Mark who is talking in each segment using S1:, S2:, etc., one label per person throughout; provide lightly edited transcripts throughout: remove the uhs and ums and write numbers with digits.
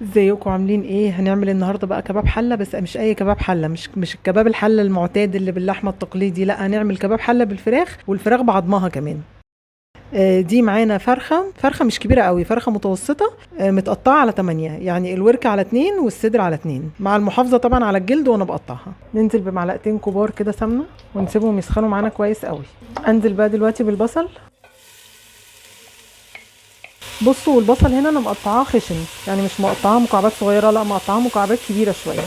S1: ازيكم عاملين ايه؟ هنعمل النهارده بقى كباب حله، بس مش اي كباب حله، مش الكباب الحله المعتاد اللي باللحمه التقليدي، لا هنعمل كباب حله بالفراخ، والفراخ بعضمها كمان. دي معانا فرخه مش كبيره قوي، فرخه متوسطه، متقطعه على 8، يعني الورك على 2 والصدر على 2، مع المحافظه طبعا على الجلد وانا بقطعها. ننزل بمعلقتين كبار كده سمنه ونسيبهم يسخنوا معانا كويس قوي. انزل بقى دلوقتي بالبصل. بصوا، البصل هنا انا مقطعاه خشن، يعني مش مقطعاه مكعبات صغيره، لا مقطعاه مكعبات كبيره شويه.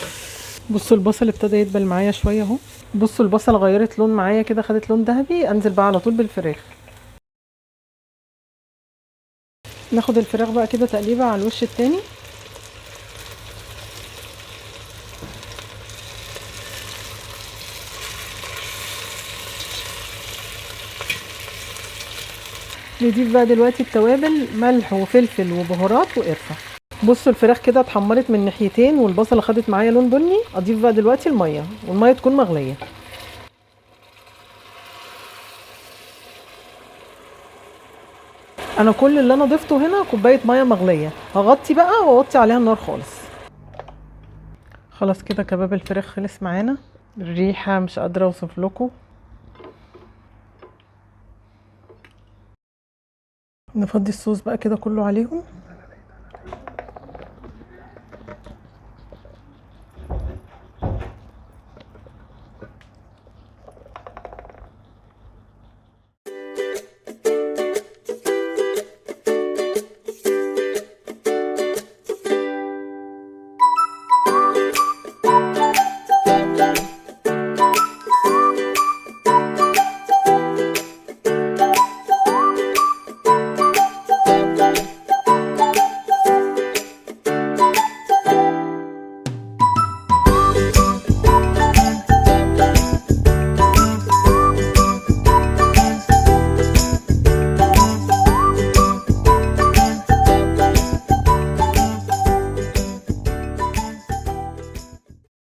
S1: بصوا البصل ابتدى يدبل معايا شويه اهو. بصوا البصل غيرت لون معايا كده، خدت لون ذهبي. انزل بقى على طول بالفراخ. ناخد الفراخ بقى كده تقليبه على الوش التاني. نضيف بقى دلوقتي التوابل، ملح وفلفل وبهارات وقرفه. بصوا الفراخ كده اتحمرت من ناحيتين، والبصله خدت معايا لون بني. اضيف بقى دلوقتي الميه، والميه تكون مغليه. انا كل اللي انا ضفته هنا كوبايه ميه مغليه. هغطي بقى واوطي عليها النار خالص. خلاص كده كباب الفراخ خلص معانا. الريحه مش قادره اوصف لكم. نفضي الصوص بقى كده كله عليهم.